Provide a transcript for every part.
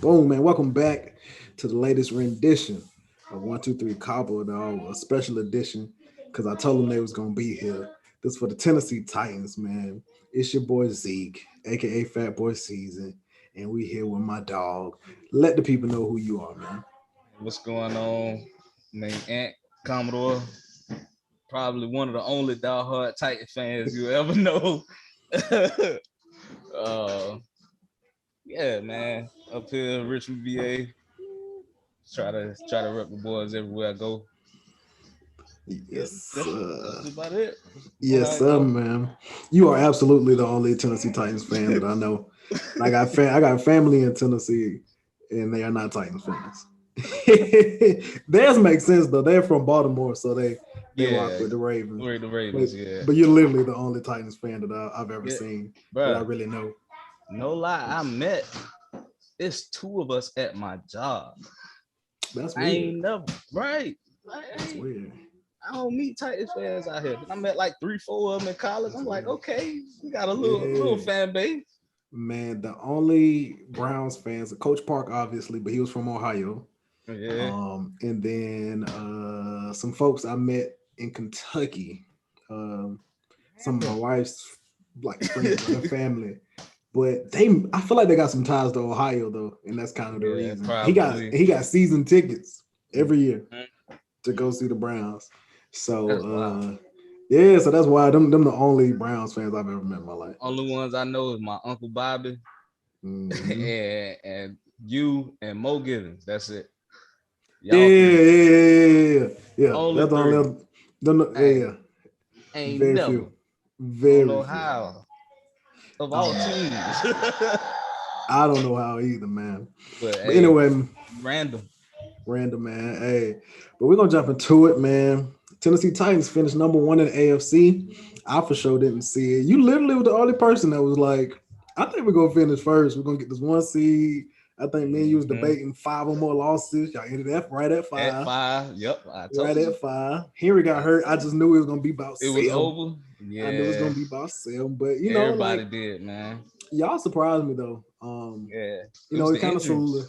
Boom, man. Welcome back to the latest rendition of 123 CABO, dog, a special edition because I told them they was going to be here. This for the Tennessee Titans, man. It's your boy Zeke, aka Fat Boy Season, and we here with my dog. Let the people know who you are, man. What's going on? Named Ant Commodore, probably one of the only diehard Titan fans you ever know. uh, yeah, man, up here, Richmond, VA. Try to rep the boys everywhere I go. Yeah, Yes, that's about it. What yes, I sir, go. man. You are absolutely the only Tennessee Titans fan that I know. And I got family in Tennessee, and they are not Titans fans. Theirs makes sense though. They're from Baltimore, so they rock Yeah, with the Ravens. we're the But Ravens. Yeah, but you're literally the only Titans fan that I've ever yeah, seen that I bruh. really know. No lie, I met. It's two of us at my job. That's I weird. ain't never right. That's weird. I don't meet Titans fans out here. I met like 3, 4 of them in college. That's I'm like, weird. okay, we got a little Yeah, fan base. man. The only Browns fans, Coach Park, obviously, but he was from Ohio. Yeah. And then some folks I met in Kentucky. Um, some of my wife's like friends or her family. But I feel like they got some ties to Ohio though, and that's kind of the Yeah, reason. probably. He got season tickets every year Mhm. to go see the Browns. So That's wild. yeah, so that's why them the only Browns fans I've ever met in my life. Only ones I know is my uncle Bobby Hmm. and you and Mo Givens. That's it. Yeah, Y'all yeah, three. yeah, yeah, yeah, yeah. Yeah, Only that's the only three. other, them, yeah, Hey, yeah. ain't Very never. few, I don't very know few. how. Of I all don't know. teams. I don't know how either, man. But But hey, anyway, random. random man. Hey, but we're gonna jump into it, man. Tennessee Titans finished number one in the AFC. I for sure didn't see it. You literally were the only person that was like, I think we're gonna finish first. We're gonna get this one seed. I think me and you was Mm-hmm. debating five or more losses. Y'all ended up right at At five. 5. Yep, I Right told you. at five. Henry got I hurt. I told just you. knew it was gonna be about It was 7. over. I knew it was Yeah. gonna be about 7. But Everybody like did, man. y'all surprised me though. Yeah. It was It the kind of injuries.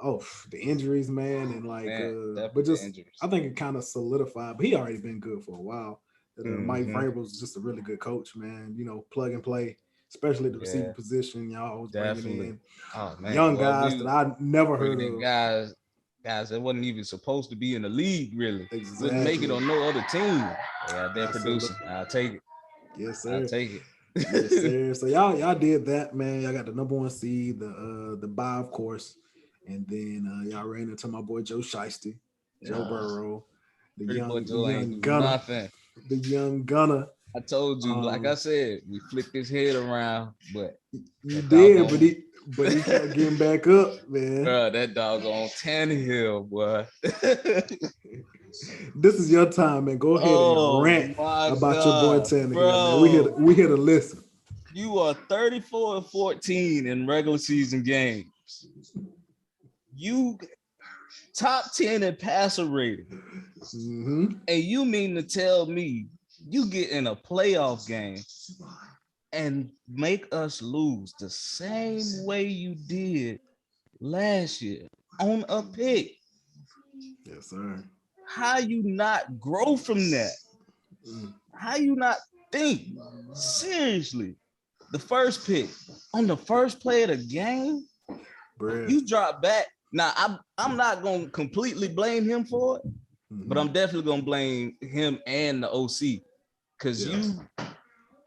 oh, the injuries, man, and Man, but definitely the just I injuries. think it kind of solidified. But he already been good for a while. That Mike Mm-hmm. Vrabel's just a really good coach, man. Plug and play, especially at the receiver Yeah, position. Y'all always bringing definitely. in Oh man, young boy, guys that we I never heard bringing in of. guys that wasn't even supposed to be in the league. Really, wouldn't make it Exactly. on no other team. Yeah, they're producing. Absolutely. I'll take it. Yes, I'll sir. take Yes, it. sir. So y'all did that, man. Y'all got the number one seed, the bye, of course, and then y'all ran into my boy Joe Shiesty, Joe Nah, Burrow, pretty boy the Joe ain't young do gunner, nothing. the young gunner. I told you, like I Um, said, we flicked his head around, but you that did, doggone, but he kept getting back up, man. bro, that doggone Tannehill, boy. This is your time, man. Go ahead and Oh rant my about your boy God, Tannehill, man. bro. We here to listen. You are 34-14 in regular season games. You top 10 in passer rating. Hmm. And you mean to tell me you get in a playoff game and make us lose the same way you did last year on a pick? Yes, sir. How you not grow from that? Mm, How you not think? Seriously, the first pick on the first play of the game, bruh. you drop back. Now I'm not gonna completely blame him for it, but Hmm. I'm definitely gonna blame him and the OC because Yeah.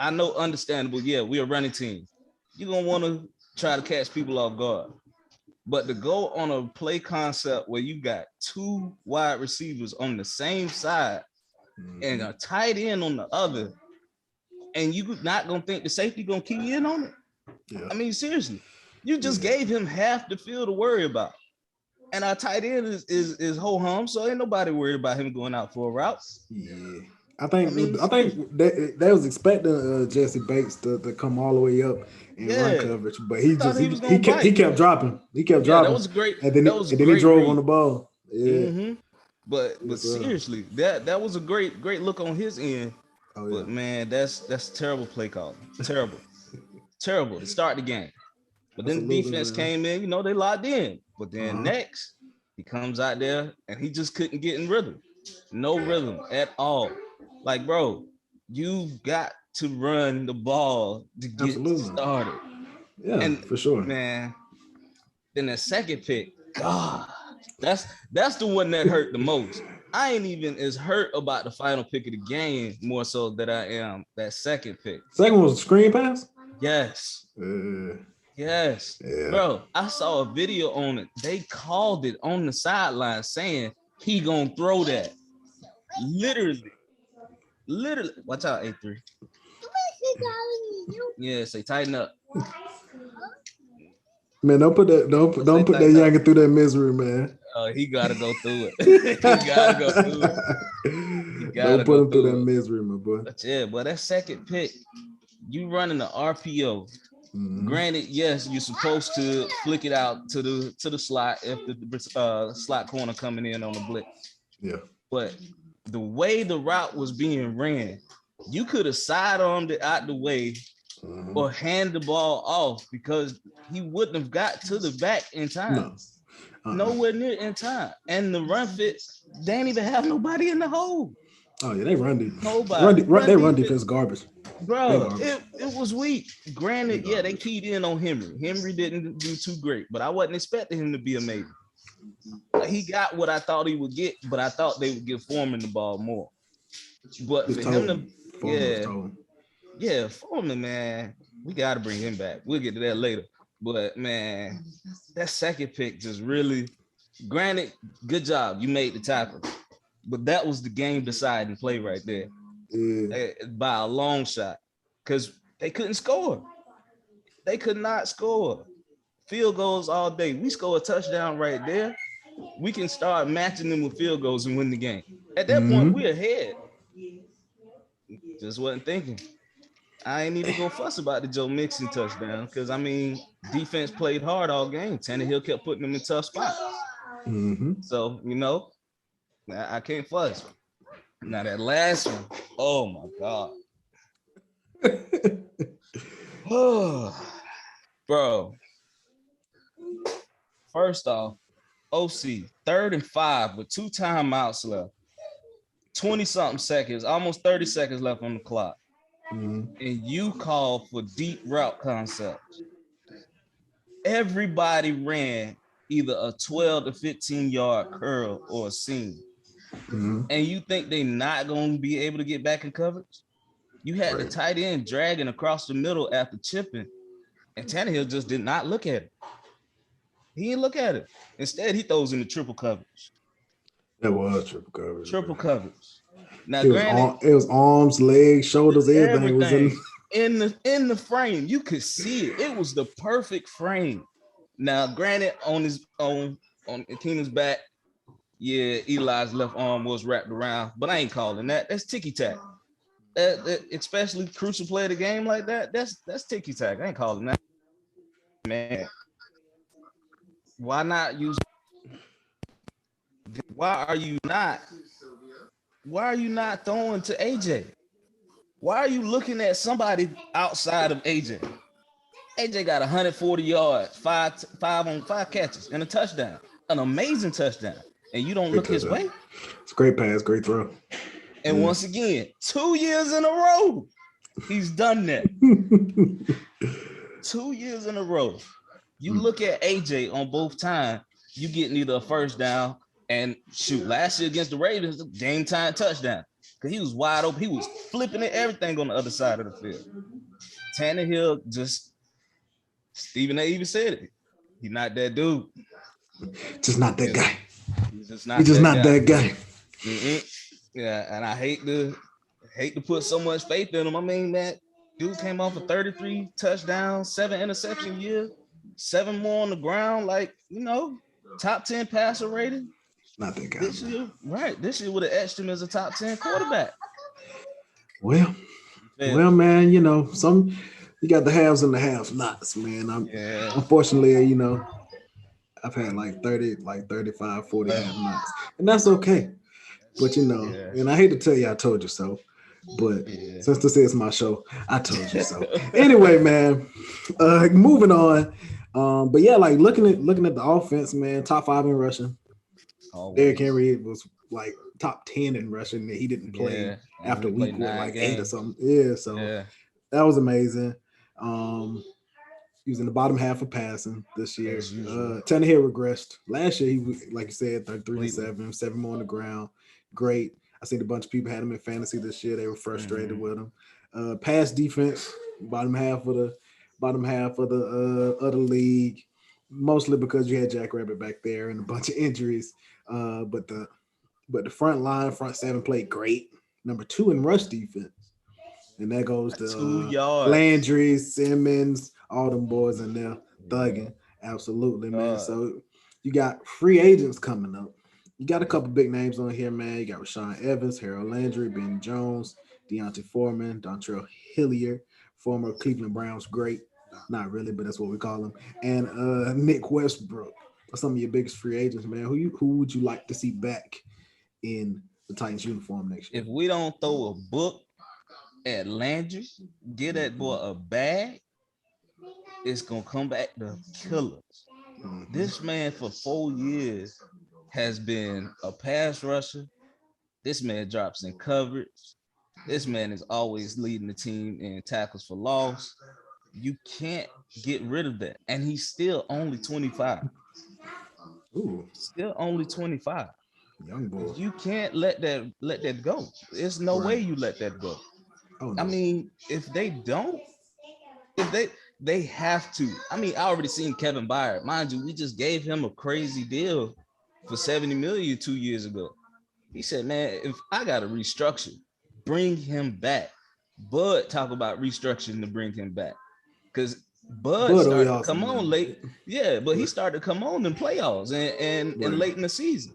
I know, understandable. Yeah, we're a running team. You're gonna want to try to catch people off guard, but to go on a play concept where you got two wide receivers on the same side and Hmm. a tight end on the other, and you not gonna think the safety gonna key in on it? Yeah. I mean, seriously, you just Yeah. gave him half the field to worry about. And our tight end is ho hum, so ain't nobody worried about him going out for a route. Yeah, I mean, I seriously, think they was expecting Jesse Bates to come all the way up and run yeah, coverage, but I thought he was he gonna bite. kept dropping, Yeah, that was a great. That was a and then he great drove on read. the ball. Yeah, Mm-hmm. But yes sir. seriously, that was a great look on his end. Oh yeah, But man, that's terrible play call. Terrible, terrible to start the game. But then the defense came in, they locked in. But then next, he comes out there and he just couldn't get in rhythm. No rhythm at all. Like, bro, you got to run the ball to get started. Yeah, and for sure. Man, then the second pick, God, that's the one that hurt the most. I ain't even as hurt about the final pick of the game more so that I am that second pick. Second one was a screen pass? Yes. Yes. Yeah. Bro, I saw a video on it. They called it on the sideline saying he gonna throw that. Literally. Watch out, A3. Yeah, say tighten up. Man, don't put that youngin through that misery, man. He gotta go through it. Don't put him through that misery, my boy. But yeah, but that second pick, you running the RPO. Mm-hmm. Granted, yes, you're supposed to flick it out to the slot if the slot corner coming in on the blitz. Yeah. But the way the route was being ran, you could have sidearmed it out the way or hand the ball off because he wouldn't have got to the back in time. No. Nowhere near in time. And the run fit, they ain't even have nobody in the hole. Oh, yeah, they run deep. Nobody. Run defense garbage. Bro, it was weak. Granted, yeah, they keyed in on Henry. Henry didn't do too great, but I wasn't expecting him to be amazing. He got what I thought he would get, but I thought they would give Foreman the ball more. But for him to, Foreman, man, we got to bring him back. We'll get to that later. But, man, that second pick just really, granted, good job. You made the tackle. But that was the game-deciding play right there. By a long shot. Because they couldn't score. They could not score. Field goals all day. We score a touchdown right there. We can start matching them with field goals and win the game. At that point, we're ahead. Just wasn't thinking. I ain't even gonna fuss about the Joe Mixon touchdown because, I mean, defense played hard all game. Tannehill kept putting them in tough spots. So, I can't fuss. Now, that last one, oh, my God. Bro. First off, OC, 3rd and 5 with 2 timeouts left. 20-something seconds, almost 30 seconds left on the clock. And you call for deep route concepts. Everybody ran either a 12 to 15-yard curl or a seam. And you think they're not going to be able to get back in coverage? You had the tight end dragging across the middle after chipping, and Tannehill just did not look at it. He didn't look at it. Instead, he throws in the triple coverage. That was triple coverage. Triple coverage. Now, it was arms, legs, shoulders, everything was in the frame. You could see it. It was the perfect frame. Now, granted, on Keenan's back, yeah, Eli's left arm was wrapped around, but I ain't calling that. That's ticky-tack. Especially crucial play of the game like that, that's ticky-tack. I ain't calling that. Man, why not use? Why are you not throwing to AJ? Why are you looking at somebody outside of AJ? AJ got 140 yards, 5 catches, and a touchdown. An amazing touchdown. And you don't look his way? It's a great pass, great throw. And once again, 2 years in a row, he's done that. 2 years in a row. You look at AJ on both times, you getting either a first down and shoot. Last year against the Ravens, game time touchdown. Because he was wide open. He was flipping it, everything on the other side of the field. Tannehill Stephen A. even said it. He's not that dude. Just not that guy. He's just not that guy. Yeah, and I hate to put so much faith in him. I mean, man, dude came off a 33 touchdowns, 7 interception year, 7 more on the ground. Like, top 10 passer rating. Not that guy. This year would have etched him as a top 10 quarterback. Well, man, you got the haves and the have-nots, man. Unfortunately, I've had like 35, 40 have-nots, and that's okay. But and I hate to tell you I told you so, but since this is my show, I told you so. Anyway, man, moving on. But yeah, like looking at the offense, man, top 5 in rushing. Derrick Always. Henry was like top 10 in rushing, and he didn't play Yeah. And after we played week what, 9 like 8 or games. something. Yeah, so Yeah. that was amazing. Um, he was in the bottom half of passing this year. As usual. Tannehill regressed. Last year, he was, like you said, 33 and Completely. 7, 7 more on the ground. Great. I seen a bunch of people had him in fantasy this year. They were frustrated Hmm. with him. Pass defense, bottom half of the league, mostly because you had Jack Rabbit back there and a bunch of injuries. But the front line, front seven played great. Number 2 in rush defense. And that goes to 2 yards. Landry, Simmons, all them boys in there Yeah. thugging. Absolutely, man. God. So you got free agents coming up. You got a couple big names on here, man. You got Rashawn Evans, Harold Landry, Ben Jones, Deontay Foreman, Dontrell Hillier, former Cleveland Browns great. Not really, but that's what we call him. And Nick Westbrook. Some of your biggest free agents, man. Who would you like to see back in the Titans uniform next year? If we don't throw a book at Landry, get that boy a bag, it's gonna come back to kill us. Mm-hmm. This man for 4 years has been a pass rusher. This man drops in coverage. This man is always leading the team in tackles for loss. You can't get rid of that. And he's still only 25. Ooh, Still only 25. young boy. You can't let that go. There's no way Right. you let that go. Oh I no. mean, if they have to. I mean, I already seen Kevin Byard. Mind you, we just gave him a crazy deal for 70 million 2 years ago. He said, man, if I gotta restructure, bring him back. Bud talk about restructuring to bring him back. Because Bud But we started to also, come on man. late. Yeah, but he But, started to come on in playoffs and right. late in the season.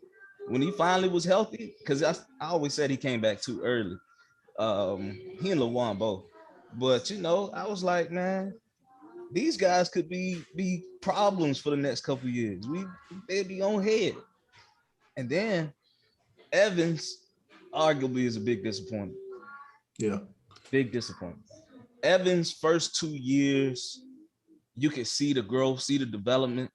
When he finally was healthy, because I always said he came back too early. He and LaJuan both. But I was like, man, these guys could be problems for the next couple of years. They'd be on head. And then Evans arguably is a big disappointment. Yeah. Big disappointment. Evans' first 2 years, you could see the growth, see the development,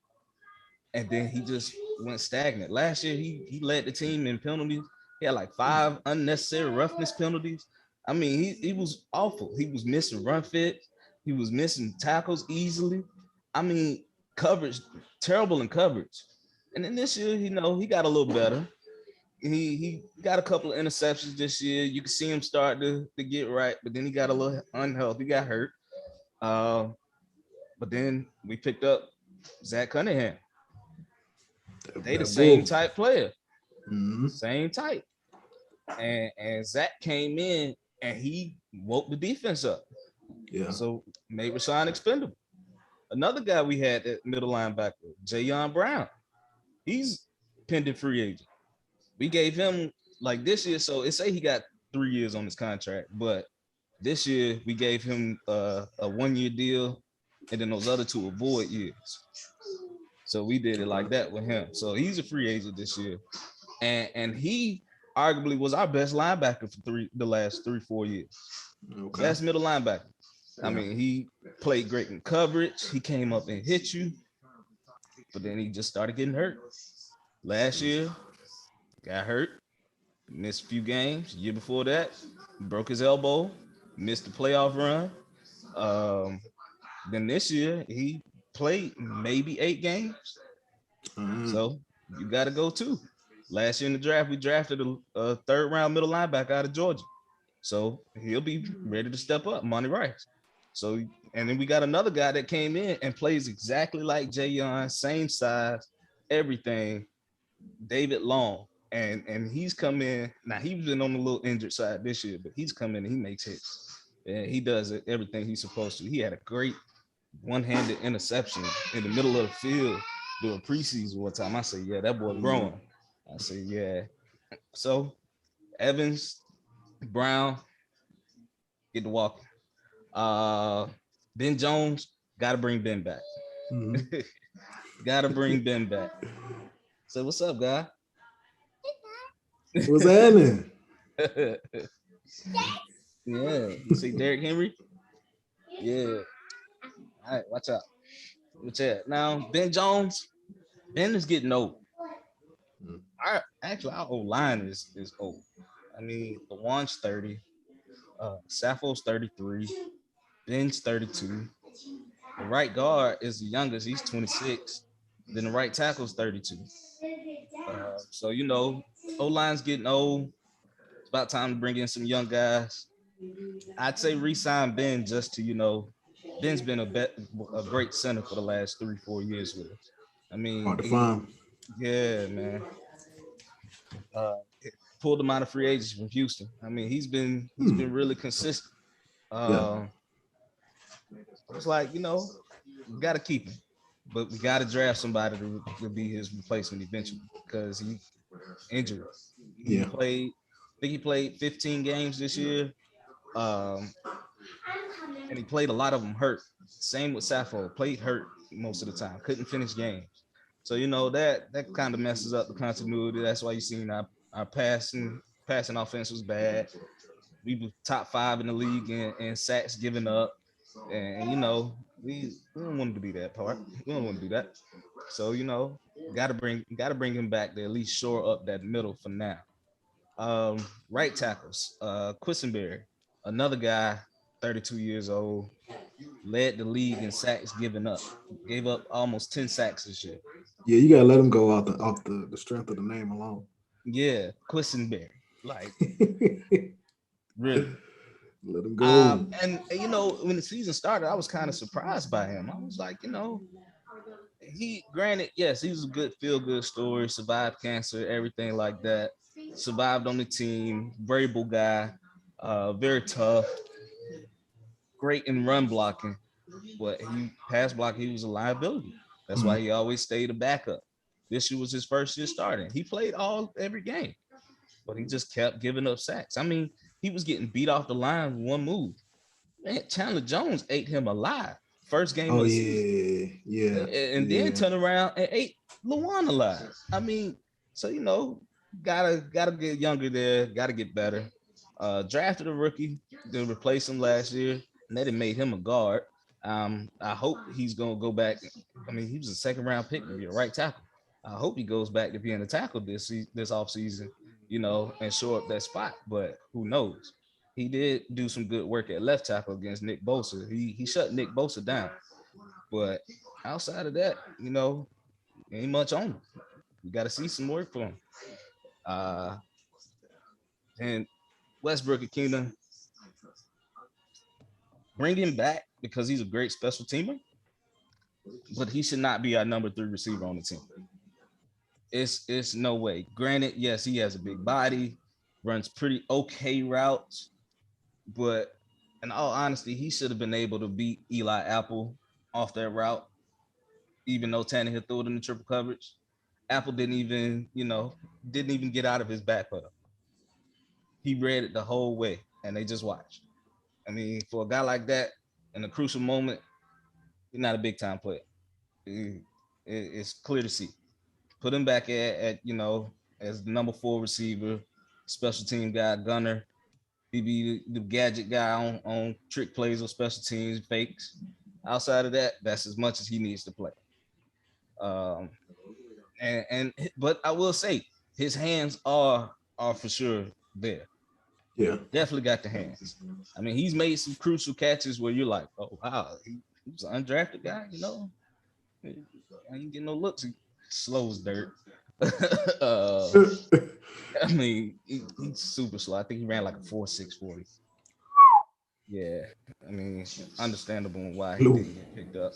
and then he just went stagnant. Last year, he led the team in penalties. He had like 5 unnecessary roughness penalties. I mean, he was awful. He was missing run fit. He was missing tackles easily. I mean, coverage, terrible in coverage. And then this year, he got a little better. He got a couple of interceptions this year. You can see him start to get right, but then he got a little unhealthy. He got hurt. Uh, but then we picked up Zach Cunningham. They the That same bull. type player, Mm-hmm. same type. And Zach came in and he woke the defense up. Yeah. So made Rashawn expendable. Another guy we had at middle linebacker, Jayon Brown. He's pending free agent. We gave him like this year. So it say he got 3 years on his contract, but this year we gave him a 1 year deal, and then those other two are void years. So we did it like Okay. that with him. So he's a free agent this year, and he arguably was our best linebacker for the last 3-4 years. Okay. Best middle linebacker. I Yeah. mean, he played great in coverage. He came up and hit you, but then he just started getting hurt. Last year, got hurt, missed a few games. Year before that, broke his elbow, missed the playoff run. Um, then this year, he played maybe 8 games. Mm-hmm. So you got to go too. Last year in the draft, we drafted a third round middle linebacker out of Georgia. So he'll be ready to step up, Monty Rice. So, and then we got another guy that came in and plays exactly like Jayon, same size, everything, David Long. And he's come in. Now he's been on the little injured side this year, but he's come in and he makes hits. And he does everything he's supposed to. He had a great one-handed interception in the middle of the field during preseason one time. I said, yeah, that boy Mm-hmm. growing. I said, yeah. So Evans, Brown, get to walking. Uh, Ben Jones, gotta bring Ben back. Mm-hmm. Gotta bring Ben back. So what's up, guy? What's happening? Yeah. You see Derrick Henry? Yeah. All right, watch out. But yeah, now Ben Jones, Ben is getting old. Mm. Our old line is old. I mean, Lawan's 30, Safo's 33, Ben's 32. The right guard is the youngest, he's 26. Then the right tackle's 32. So O line's getting old. It's about time to bring in some young guys. I'd say re-sign Ben just to Ben's been a great center for the last 3-4 years with us. I mean, Hard to find. yeah, man. Uh, Pulled him out of free agency from Houston. I mean, he's been really consistent. Yeah. Uh, it's like we got to keep him, but we got to draft somebody to be his replacement eventually because he injured. He Yeah. played. I think he played 15 games this year. Um, and he played a lot of them hurt. Same with Saffold, played hurt most of the time, couldn't finish games. So that kind of messes up the continuity. That's why you seen our passing offense was bad. We were top 5 in the league in sacks given up, and we don't want to be that part. We don't want to do that. So got to bring him back to at least shore up that middle for now. Right tackles, Quisenberry, another guy, 32 years old, led the league in sacks given up. Gave up almost 10 sacks this year. Yeah, you gotta let him go off the strength of the name alone. Yeah, Quisenberry. Like, Let really. him go. And when the season started, I was kind of surprised by him. I was like, he granted, yes, he was a good feel-good story, survived cancer, everything like that. Survived on the team, variable guy, very tough, great in run blocking, but he pass block, he was a liability. That's why Mm. he always stayed a backup. This year was his first year starting. He played every game, but he just kept giving up sacks. I mean, he was getting beat off the line with one move. Man, Chandler Jones ate him alive. First game Oh of the season. yeah, yeah, And then yeah, turn around and ate Luan alive. I mean, so gotta get younger there, gotta get better. Drafted a rookie to replace him last year, and that made him a guard. I hope he's gonna go back. I mean, he was a second round pick to be a right tackle. I hope he goes back to being a tackle this off season, and show up that spot. But who knows? He did do some good work at left tackle against Nick Bosa. He shut Nick Bosa down. But outside of that, ain't much on him. We got to see some work from him. Uh, and Westbrook Akina, bring him back because he's a great special teamer, but he should not be our number 3 receiver on the team. It's no way. Granted, yes, he has a big body, runs pretty okay routes, but in all honesty, he should have been able to beat Eli Apple off that route, even though Tannehill threw it in the triple coverage. Apple didn't even get out of his back pedal. He read it the whole way, and they just watched. I mean, for a guy like that, in a crucial moment, he's not a big time player. It's clear to see. Put him back as the number 4 receiver, special team guy, gunner. He be the gadget guy on trick plays or special teams, fakes. Outside of that, that's as much as he needs to play. Um, but I will say his hands are for sure there. yeah. Definitely got the hands. I mean, he's made some crucial catches where you're like, oh wow, he was an undrafted guy, I ain't getting no looks. He slow as dirt. I mean, he's super slow. I think he ran like a 4.640. Yeah, I mean, understandable why he Blue. didn't get picked up.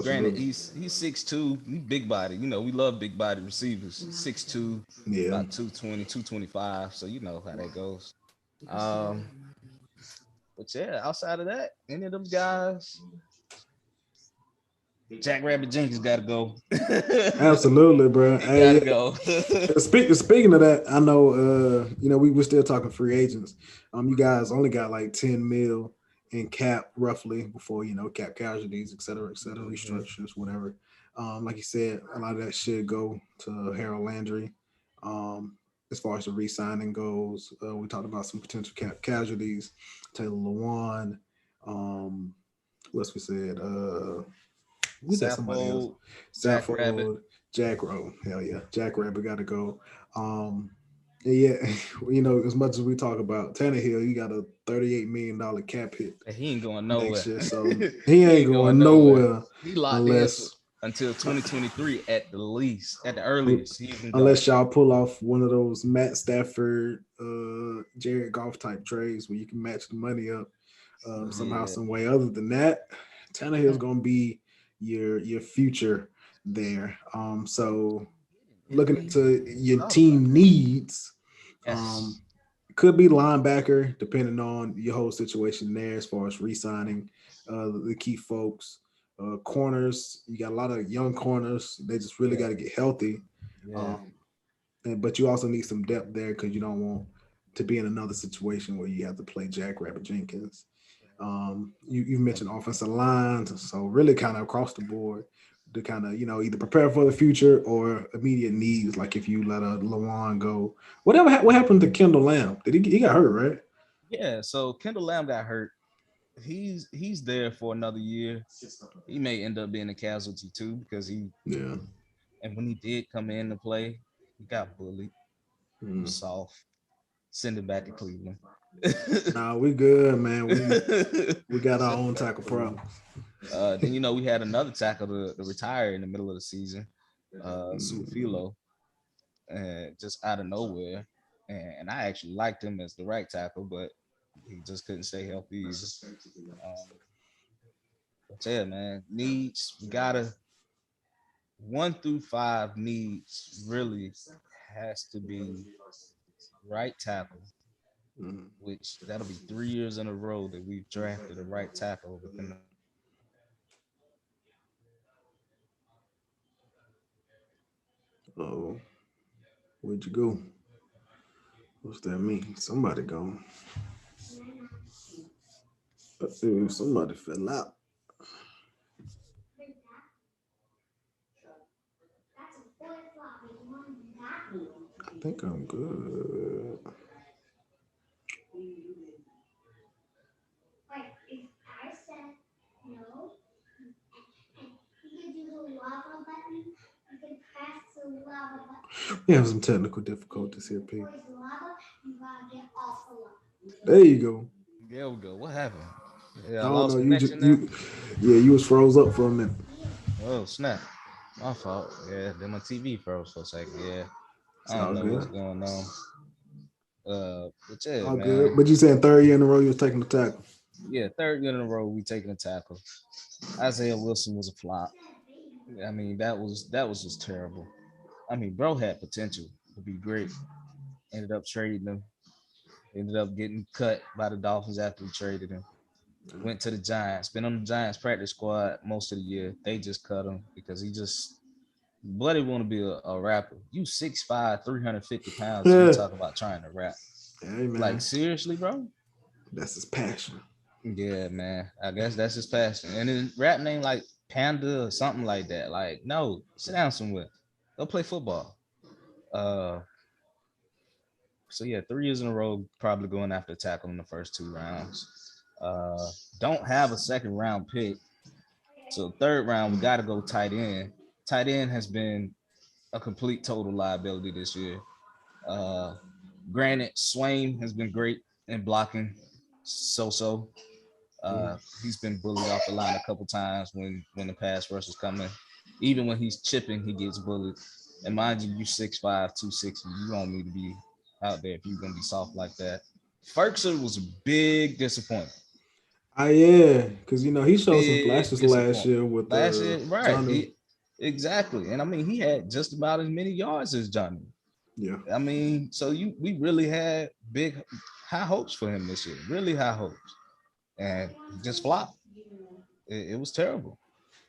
Granted, Absolutely. he's 6'2", he's big body. We love big body receivers. 6'2", Yeah. about 220, 225. So you know how that goes. Um, but yeah, outside of that, any of them guys, Jack Rabbit Jenkins got to go. Absolutely, bro. He Hey, got to yeah. go. Speaking of that, I know we were still talking free agents. You guys only got like 10 mil in cap roughly before cap casualties, et cetera, Mhm. restructures, whatever. Like you said, a lot of that should go to Harold Landry. As far as the re-signing goes, we talked about some potential cap casualties. Taylor Lewan. What else we said? Who's that? Somebody else. Saffold, Jack Rabbit. Saffold, Jack Rowe. Hell yeah, Jack Rabbit got to go. Um, and yeah, as much as we talk about Tannehill, he got a $38 million cap hit He ain't going next nowhere. year, so he He ain't ain't going going nowhere. nowhere He locked in unless until 2023 at the least, at the earliest. He can go. unless y'all pull off one of those Matt Stafford, Jared Goff type trades where you can match the money up somehow, Yeah. some way. Other than that, Tannehill's gonna be your future there. So looking into your team needs, Yes. could be linebacker depending on your whole situation there as far as re-signing the key folks. Corners, you got a lot of young corners. They just really got Yeah. to get healthy. Yeah. Um, but you also need some depth there because you don't want to be in another situation where you have to play Jack Rabbit Jenkins. You mentioned offensive lines, so really kind of across the board to kind of either prepare for the future or immediate needs. Like if you let a Lawan go, what happened to Kendall Lamb? Did he got hurt, right? Yeah. So Kendall Lamb got hurt. He's there for another year. He may end up being a casualty too because Yeah. and when he did come in to play, he got bullied. He was Mm. soft. Send him back to Cleveland. Nah, we good, man. We got our Send him own back to tackle Cleveland. problems. Then we had another tackle to retire in the middle of the season, Mm. Suafilo, and just out of nowhere. And I actually liked him as the right tackle, but he just couldn't stay healthy either. Um, but yeah, man, needs we gotta 1 through 5 needs really has to be right tackle, Mm. which that'll be 3 years in a row that we've drafted a right tackle within the first 2 rounds. Oh, where'd you go? What's that mean? Somebody gone. Somebody fell out. I think I'm good. We have some technical difficulties here, people. There you go. There we go. What happened? Yeah, I I don't know. lost You just connection there. yeah, you was froze up for a minute. Oh snap! My fault. Yeah, then my TV froze for a second. Yeah, It's I don't all know what's good. going on. But yeah, All good. man. But you saying third year in a row you was taking the tackle. Yeah, 3rd year in a row we taking a tackle. Isaiah Wilson was a flop. I mean, that was just terrible. I mean, bro had potential to be great. Ended up trading him. Ended up getting cut by the Dolphins after we traded him. Went to the Giants. Been on the Giants practice squad most of the year. They just cut him because he just Buddy want to be a rapper. You 6'5", 350 pounds, and you Yeah. talk about trying to rap. Hey Like man, seriously, bro? that's his passion. Yeah, man. I guess that's his passion. And his rap name like Panda or something like that. Like, no, sit down somewhere. Go play football. Uh so yeah, 3 years in a row, probably going after tackle in the first 2 rounds. Uh don't have a second round pick. So 3rd round, we gotta go tight end. Tight end has been a complete total liability this year. Uh Granted, Swain has been great in blocking, so. Mm. He's been bullied off the line a couple times when the pass rush is coming. Even when he's chipping, he gets bullied. And mind you, you 6'5", 260. You don't need to be out there if you're gonna be soft like that. Ferguson was a big disappointment. Yeah, because he showed some Big flashes last disappointment. year with Last year, right? John. Exactly. And I mean, he had just about as many yards as Johnny. Yeah. I mean, so we really had big high hopes for him this year. Really high hopes, and he just flopped. It was terrible.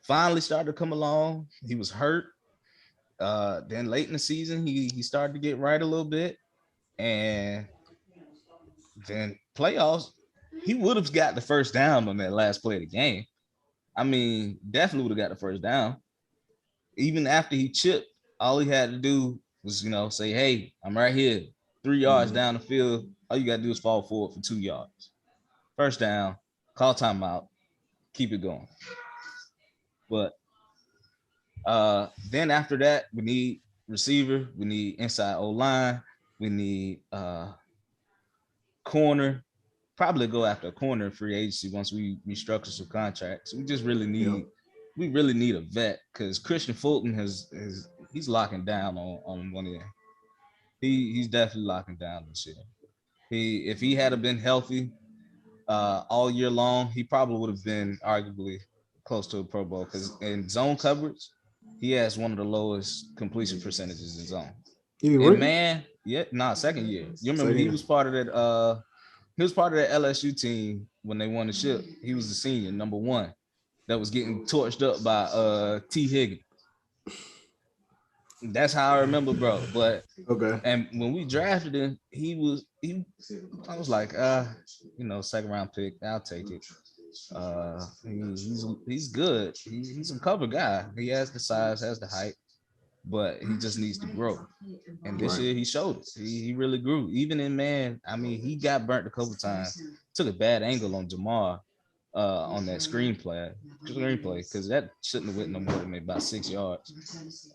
Finally started to come along. He was hurt. Then late in the season, he started to get right a little bit, and then playoffs, he would have got the first down on that last play of the game. I mean, definitely would have got the first down. Even after he chipped, all he had to do was say, "Hey, I'm right here, 3 yards Mhm. down the field. All you got to do is fall forward for 2 yards. First down, call timeout, keep it going." But Then after that, we need receiver, we need inside O-line, we need corner. Probably go after a corner free agency once we restructure some contracts. We just really need a vet because Christian Fulton he's locking down on one end. He's definitely locking down this year. If he had been healthy all year long, he probably would have been arguably close to a Pro Bowl because in zone coverage, he has one of the lowest completion percentages in zone. And man, second year. You remember he was part of that. He was part of that LSU team when they won the ship. He was the senior, number 1, that was getting torched up by T. Higgins. That's how I remember, bro. But okay. And when we drafted him, I was like, second round pick, I'll take it. He's good. He's a cover guy. He has the size, has the height, but he just needs to grow. And this year he showed it. He really grew. Even in man, I mean, he got burnt a couple times. Took a bad angle on Jamar on that screenplay, because that shouldn't have went no more than maybe about 6 yards.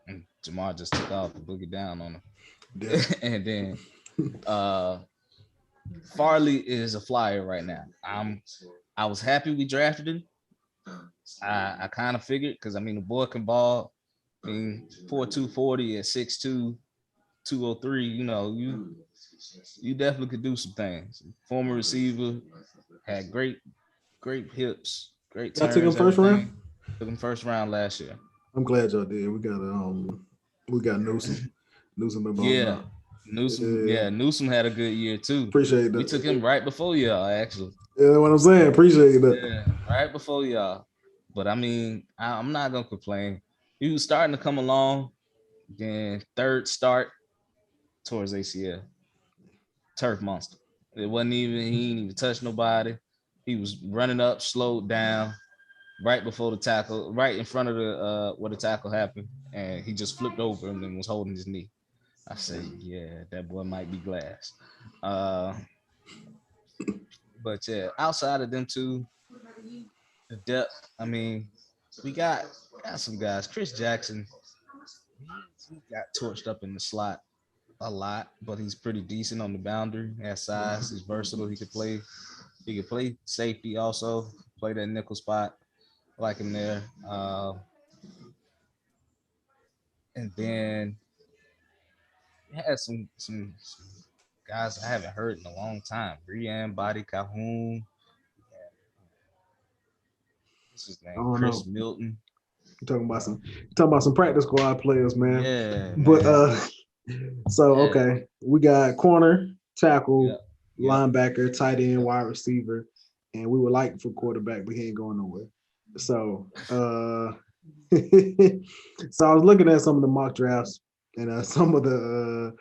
And Jamar just took off and boogie down on him. Yeah. And then Farley is a flyer right now. I was happy we drafted him. I kind of figured because I mean the boy can ball. I mean 4.240 at 6'2", 203. You know, you definitely could do some things. Former receiver, had great hips, great turns. I took him first round. Took him first round last year. I'm glad y'all did. We got Newsom. Newsom been balling out. Newsom had a good year too. Appreciate that. We took him right before y'all, actually. Yeah, what I'm saying. Appreciate that. Yeah, right before y'all. But I mean, I'm not gonna complain. He was starting to come along. Then third start towards ACL. Turf monster. It wasn't even, he didn't even touch nobody. He was running up, slowed down right before the tackle, right in front of the where the tackle happened, and he just flipped over him and was holding his knee. I said, yeah, that boy might be glass. But yeah, outside of them two, the depth, I mean, we got some guys. Chris Jackson, he got torched up in the slot a lot, but he's pretty decent on the boundary. He has size, he's versatile. He could play safety also, play that nickel spot. I like him there. And then he had some guys I haven't heard in a long time. Brian, Body Calhoun. What's his name? Chris Milton. You're talking about some practice squad players, man. Yeah. But okay. We got corner, tackle, linebacker, tight end, wide receiver, and we would like for quarterback, but he ain't going nowhere. So so I was looking at some of the mock drafts and some of the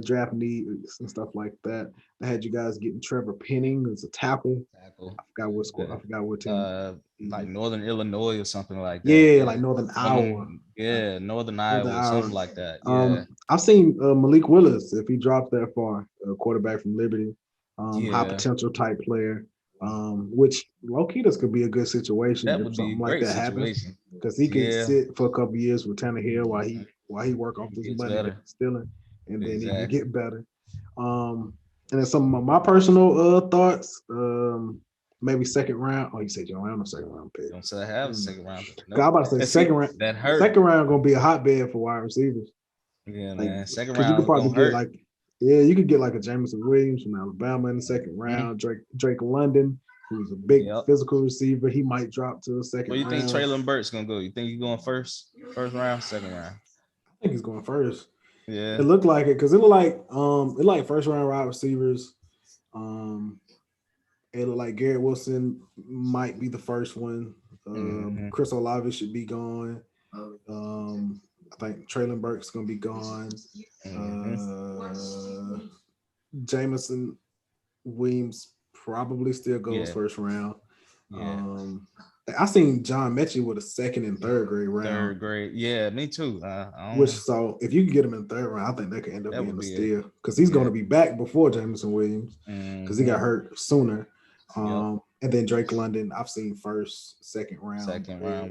draft needs and stuff like that. I had you guys getting Trevor Penning as a tackle. I forgot what squad. I forgot what team. Like Northern Illinois or something like that. Yeah, like Northern Iowa. Yeah, Northern Iowa, something like that. Yeah. I've seen Malik Willis, if he drops that far, quarterback from Liberty, high potential type player. Which low-key, this could be a good situation that if something like that happens, because he could sit for a couple of years with Tannehill while he work off this money stealing, and then he can get better. And then some of my personal thoughts, maybe second round. Oh, you said you don't have no second round pick. Don't say I have a second round pick. Nope. I'm about to say second round. That hurt. Second round gonna be a hotbed for wide receivers. Yeah, man. Second round. You could probably get you could get like a Jameson Williams from Alabama in the second round. Drake London, who's a big physical receiver. He might drop to the second round. Where you think Traylon Burks gonna go? You think he's going first round, second round? I think he's going first. Yeah. It looked like it because it looked like first round wide receivers. It looked like Garrett Wilson might be the first one. Chris Olave should be gone. I think Traylon Burks gonna be gone. Jameson Williams probably still goes first round. I seen John Mechie with a second and third grade round. Third grade, yeah, me too. So if you can get him in third round, I think that could end up being a steal because he's going to be back before Jameson Williams because he got hurt sooner. And then Drake London, I've seen first, second round,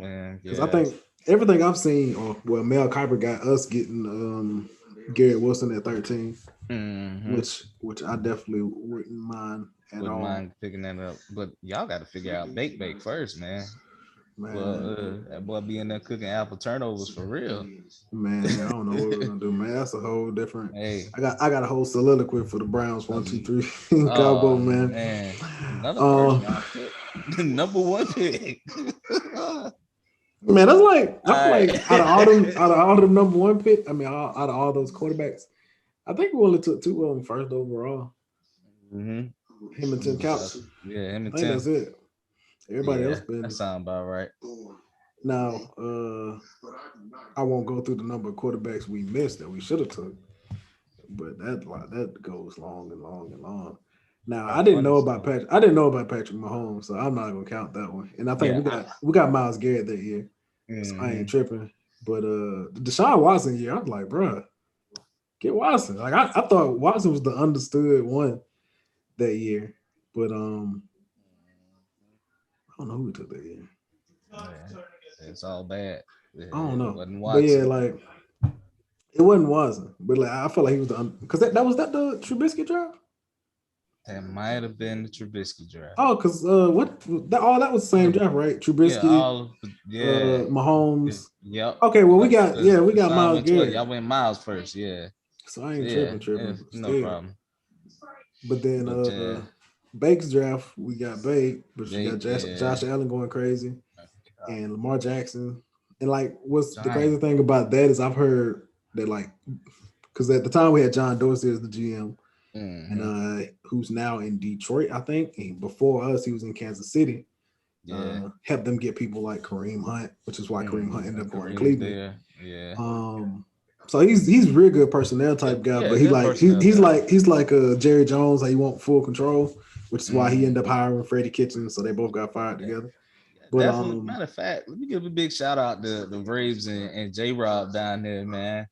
man. Because I think everything I've seen, or well, Mel Kiper got us getting Garrett Wilson at 13, Mm-hmm. which I definitely wouldn't mind at Wouldn't all. mind picking that up, but y'all got to figure out bake first, man. Man, Well, that boy be in there cooking apple turnovers for real. man, I don't know what we're gonna do, man. That's a whole different. Hey, I got a whole soliloquy for the Browns. One, two, three, in oh Cabo, man. man, another first Um, round pick, number one pick. man, that's like All I feel like right. out of all them number one pick. I mean, out of all those quarterbacks, I think we only took two of them first overall. Mm-hmm. Him and Tim Couch. Yeah, him I and think Tim. that's it. Everybody Yeah, else been that sounds about right. now. I won't go through the number of quarterbacks we missed that we should have took, but that goes long and long and long. Now Oh, funny story. I didn't know about Patrick Mahomes, so I'm not gonna count that one. And I think Yeah. we got Myles Garrett that year, so I ain't Mhm. tripping. But the Deshaun Watson year, I was like, bruh, get Watson. Like I thought Watson was the understood one that year, but I don't know who we took that year. Yeah, it's all bad. I don't It know, wasn't but yeah, Watson. like it wasn't Watson, but like I felt like he was the because that was that the Trubisky draft. That might have been the Trubisky draft. Oh, because what that all that was the same Yeah, draft, right? yeah, Trubisky, yeah, Mahomes. yep. Okay, well Because we got Deshaun Myles went 12. Garrett, Y'all went Miles first. Yeah, so I ain't yeah, yeah, tripping no still. problem. But then But yeah, Bake's draft we got Bake, but you got yeah, Josh Allen going crazy and Lamar Jackson. And like, what's the crazy Giant. thing about that is I've heard that like because at the time we had John Dorsey as the GM and Mm-hmm. who's now in Detroit, I think. And before us, he was in Kansas City. Yeah. Helped them get people like Kareem Hunt, which is why Kareem Hunt ended up going to Kareem was Cleveland. there. Yeah. So he's real good personnel type guy, Yeah, but good personnel guy. he's like Jerry Jones, how you want full control, which is why he Mm. ended up hiring Freddie Kitchens, so they both got fired Yeah. together. Yeah, But definitely. Matter of fact, let me give a big shout out to the Braves and J Rob down there, man.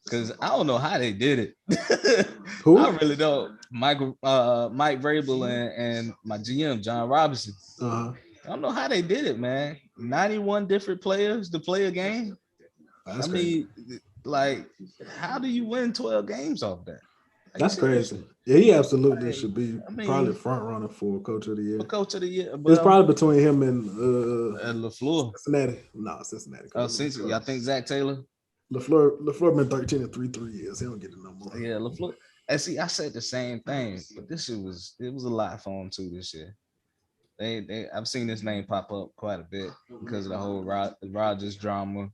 Cause I don't know how they did it. I who? really don't. Mike Vrabel and my GM John Robinson. Uh-huh. I don't know how they did it, man. 91 different players to play a game. I That's crazy. mean, like, how do you win 12 games off that? Are you That's crazy. serious? Yeah, he absolutely Like, should be I probably mean, front runner for coach of the for year. coach of the year, It's well, probably between him and LaFleur. Cincinnati. No, Cincinnati. Since y'all think Zach Taylor? LaFleur been 13 and 3 years. He don't get it no more. Yeah, LaFleur. And see, I said the same thing, but this shit was a lot for him too this year. I've seen this name pop up quite a bit because of the whole Rogers drama,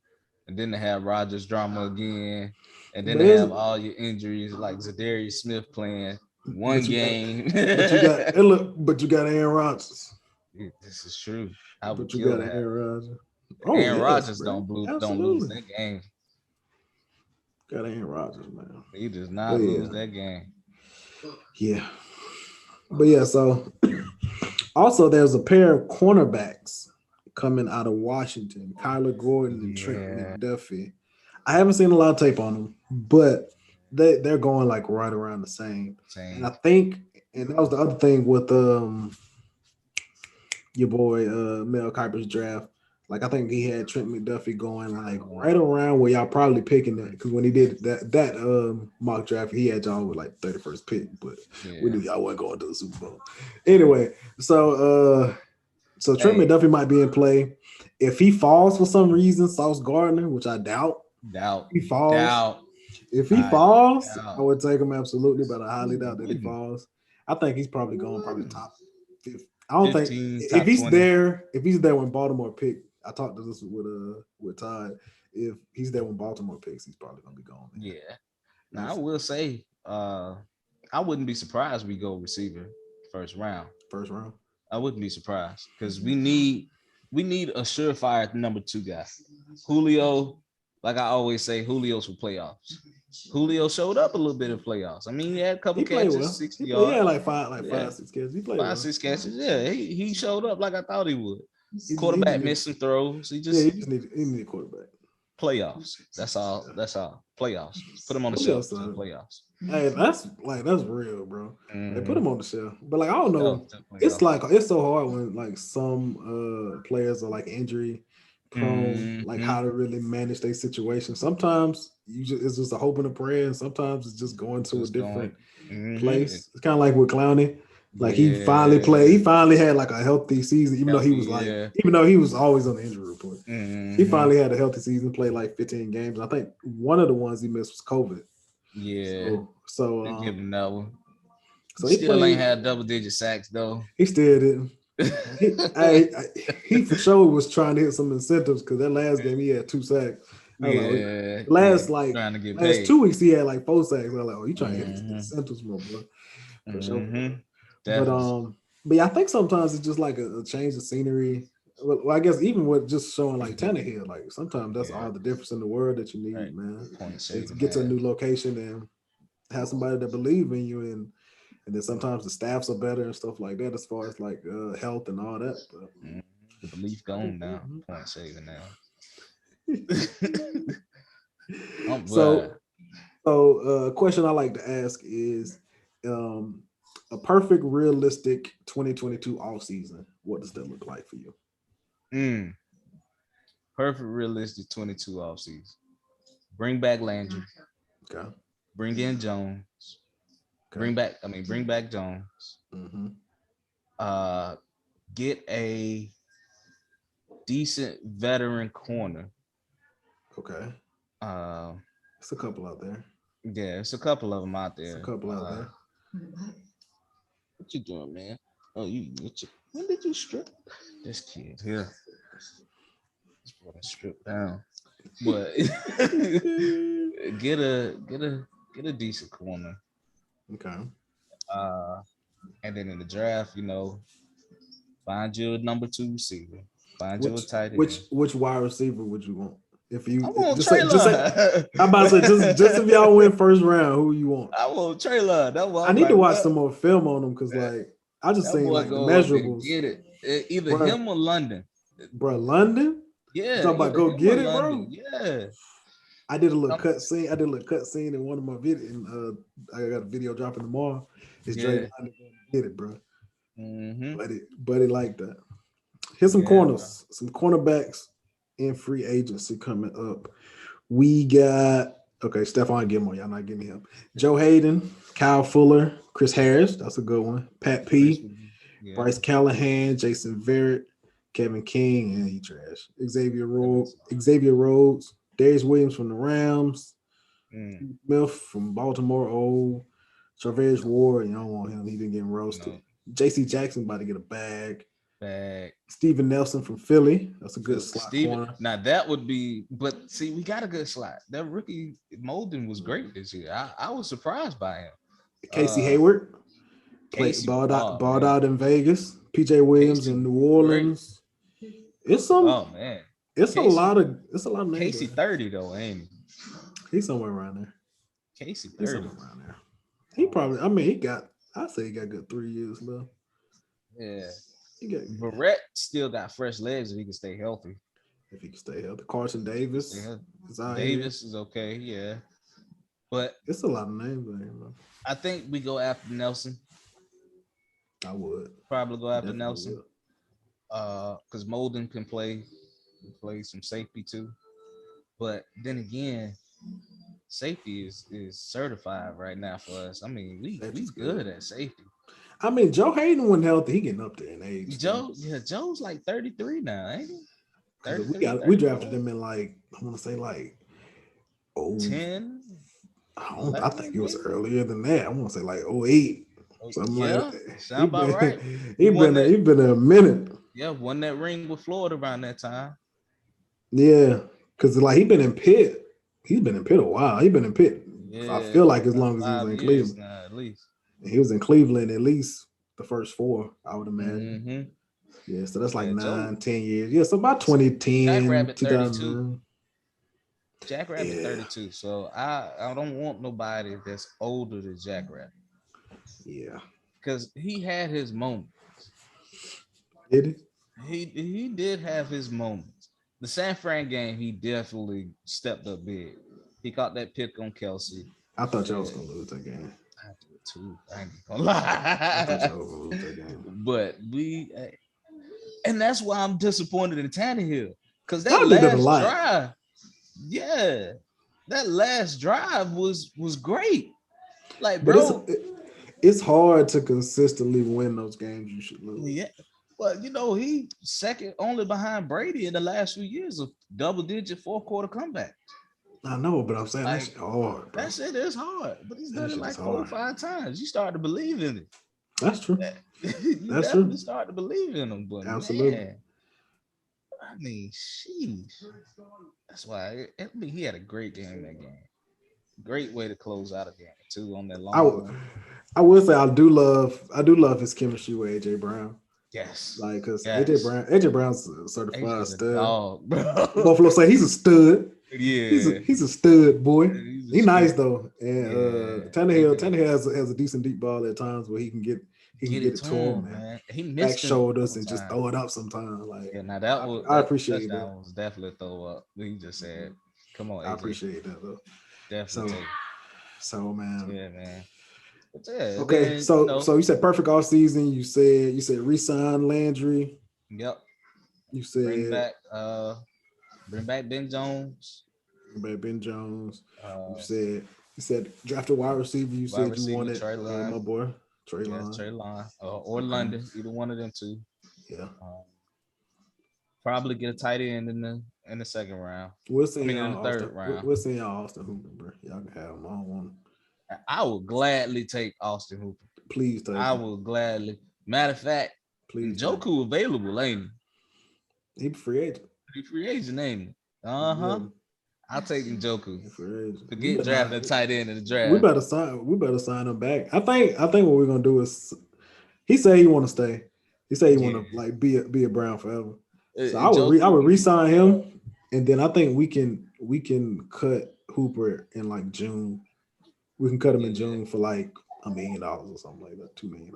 and then they have Rogers drama again, and then But they it's have all your injuries like Zadarius Smith playing one but you got game. but you got Aaron Rodgers. This is true. I would But you kill got that. Aaron Rodgers. Oh Aaron yes, Rodgers bro. don't lose Absolutely. that game. Got Aaron Rodgers, man. He does But not yeah. lose that game. Yeah. But yeah, so also there's a pair of cornerbacks coming out of Washington, Kyler Gordon and Trent Yeah, McDuffie. I haven't seen a lot of tape on them, but they're going like right around the same. And I same. think and that was the other thing with your boy Mel Kiper's draft. Like I think he had Trent McDuffie going like right around where y'all probably picking that because when he did that mock draft, he had y'all with like 31st pick, but we Yeah. knew y'all wasn't going to the Super Bowl. Anyway, so Trent Hey, McDuffie might be in play. If he falls for some reason, Sauce Gardner, which I doubt, doubt, he falls. doubt. If he I falls, doubt. I would take him absolutely, but I highly doubt that he Wouldn't. falls. I think he's probably going probably top 50. I don't think 15, if top 20. if he's there when Baltimore picked. I talked to this with Todd. If he's there when Baltimore picks, he's probably gonna be gone. Yeah. Now I will say, I wouldn't be surprised we go receiver first round. First round. I wouldn't be surprised because we need a surefire number two guy. Julio, like I always say, Julio's for playoffs. Julio showed up a little bit in playoffs. I mean, he had a couple He played catches, well. 60 Yeah, yards. like Yeah, 6 catches. He played five, well. 6 catches. Yeah, he showed up like I thought he would. He Quarterback just need, missed some throws. yeah, he need a quarterback. Playoffs. That's all. That's all. Playoffs. Put him on the Julio shelf for the son. playoffs. Hey, that's real, bro. They put him on the shelf, but like I don't know. Shelf to It's playoffs. like it's so hard when like some players are like injury prone, like how to really manage their situation. Sometimes it's just a hope and a prayer, and sometimes it's just going to a different place. It's kind of like with Clowney. Like he finally played. He finally had like a healthy season, even though he was always on the injury report. He finally had a healthy season, played like 15 games. I think one of the ones he missed was COVID. Yeah. So give him that one. So he still ain't had double-digit sacks though. He still didn't. He for sure was trying to hit some incentives because that last game he had 2 sacks. Last 2 weeks he had like 4 sacks. I was like, oh, you trying to hit incentives, more, bro. For sure. But yeah, I think sometimes it's just like a change of scenery. Well, I guess even with just showing like Tannehill, like sometimes that's all the difference in the world that you need, man. Is get to a new location and have somebody that believe in you, and then sometimes the staffs are better and stuff like that as far as like health and all that. But the belief gone now. Point saving now. So a question I like to ask is a perfect, realistic 2022 offseason. What does that look like for you? Perfect, realistic 22 offseason. Bring back Landry. Okay. Bring in Jones. Okay. Bring back Jones. Get a decent veteran corner. Okay. It's a couple out there. Yeah, it's a couple of them out there. It's a couple out there. What you doing, man? Oh, when did you strip? This kid here. This boy stripped down. But get a decent corner. Okay. And then in the draft, find your number 2 receiver. Find your tight end. Which wide receiver would you want? If you I want just say, I'm about to say just if y'all win first round, who you want? I want Traylon. I need to watch some more film on him because like I just seen like the measurables. Get it. Either him or London. Bro, London? Yeah. You talking about go get it, bro? Yeah. I did a little cut scene. In one of my videos. I got a video dropping tomorrow. It's Dre London going to get it, bro. But it like that. Here's some corners, some cornerbacks in free agency coming up. We got Stephon Gilmore. Y'all not getting him. Joe Hayden, Kyle Fuller, Chris Harris. That's a good one. Pat P, Bryce Callahan, Jason Verrett, Kevin King, and he trash. Xavier Rhodes, Darius Williams from the Rams, Smith from Baltimore. Charvarius Ward, you don't want him. He been getting roasted. No. J.C. Jackson about to get a bag. Steven Nelson from Philly. That's a good slot corner. Now that would be, but see, we got a good slot. That rookie Molden was great this year. I was surprised by him. Casey Hayward. Balled out in Vegas. PJ Williams in New Orleans. Great. It's some. Oh man. It's a lot of names. Casey 30 though, ain't he? He's somewhere around there. Casey 30. He's somewhere around there. He probably. I'd say he got good 3 years left. Yeah. Barrett still got fresh legs if he can stay healthy. Carson Davis. Davis is okay, yeah. But it's a lot of names there, man. I think we go after Nelson. I would probably go after Nelson. Because Molden can play some safety too. But then again, safety is certified right now for us. I mean, we good at safety. I mean, Joe Hayden when healthy, he getting up there in age. Joe's like 33 now, ain't he? We drafted him in like, I want to say like 10. I think it was earlier than that. I want to say like 08. Something like that. Sound about right. He been a minute. Yeah, won that ring with Florida around that time. Yeah, because like he been in Pitt. He's been in Pitt a while. He been in Pitt. Yeah, I feel like as long as he was in Cleveland. Now, at least. He was in Cleveland at least the first 4, I would imagine. Yeah, so that's like 9-10 years. Yeah, so about 2010. Jack Rabbit 32. Jack Rabbit 32. So I don't want nobody that's older than Jack Rabbit. Yeah. Because he had his moments. Did he? He did have his moments. The San Fran game, he definitely stepped up big. He caught that pick on Kelsey. I thought y'all was going to lose that game. I do it too. I ain't gonna lie. I thought y'all was going to lose that game. But and that's why I'm disappointed in Tannehill. Because Y'all that did that a last lot. drive, yeah, that last drive was great. Like, But bro, it's hard to consistently win those games you should lose. yeah. But you know, he second only behind Brady in the last few years of double-digit fourth quarter comeback. I know, but I'm saying that Like, shit hard, bro. that shit is hard, but he's That done it shit is like 4 or 5 times. You start to believe in it. That's true. You That's definitely true. start to believe in him. But Absolutely. man, I mean, sheesh. That's why he had a great game in that game. Great way to close out a game too on that I long w- one. I will say I do love his chemistry with AJ Brown. Yes, Like, cause yes. AJ Brown's a certified AJ's a stud. dog, bro. Buffalo say he's a stud. Yeah, He's a stud boy. he's a He nice stud. though, and Yeah, Tannehill has a decent deep ball at times where he can get get it it to to him, him, man. man. He Back missed him a shoulders couple and just times. throw it up sometimes. Like, Yeah, now I that appreciate that. touchdown was definitely a throw up. He just said, "Come on, I AJ, appreciate that though. definitely So take it." so man. Yeah, man. But yeah, Okay, then so you said perfect off season. You said resign Landry. yep. You Bring said back Ben Jones. Ben Jones. Uh, You said draft a wide receiver. You wide said you receiver wanted Trey Line. my boy Trey Yes, Line. Trey Line or Okay. London, either one of them two. Yeah. Probably get a tight end in the second round. We'll I see mean, in y'all the Austin. third round. We'll see y'all Austin Hooper, bro. Y'all can have him. I don't want. I would gladly take Austin Hooper. Please take I him. will gladly. Matter of fact, Please. Njoku available, ain't he? He free agent. he? Free agent, ain't he? Yeah. I'll take Njoku. Forget drafting a tight end in the draft. We better sign him back. I think what we're gonna do is he said he want to stay. He said he want to like be a Brown forever. So I would re-sign him, and then I think we can cut Hooper in like June. We can cut him in June for like $1 million or something like that, $2 million.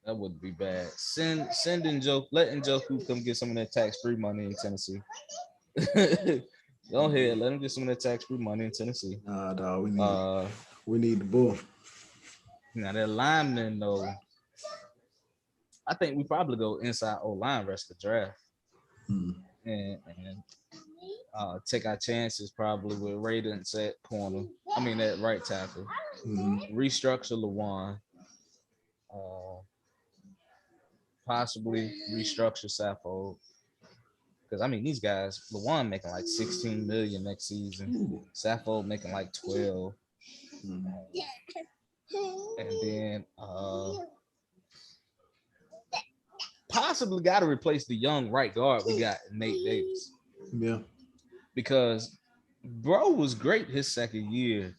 That wouldn't be bad. Send Njoku, let Njoku come get some of that tax-free money in Tennessee. Go ahead, let him get some of that tax-free money in Tennessee. Nah, dog, we need the bull. Now that lineman though, I think we probably go inside O-line rest of the draft. And take our chances probably with Radens at corner. I mean at right tackle. Restructure Lawan. Possibly restructure Saffold. Because I mean these guys, Lawan making like 16 million next season. Saffold making like 12. And then possibly got to replace the young right guard we got, Nate Davis. Yeah. Because bro was great his second year,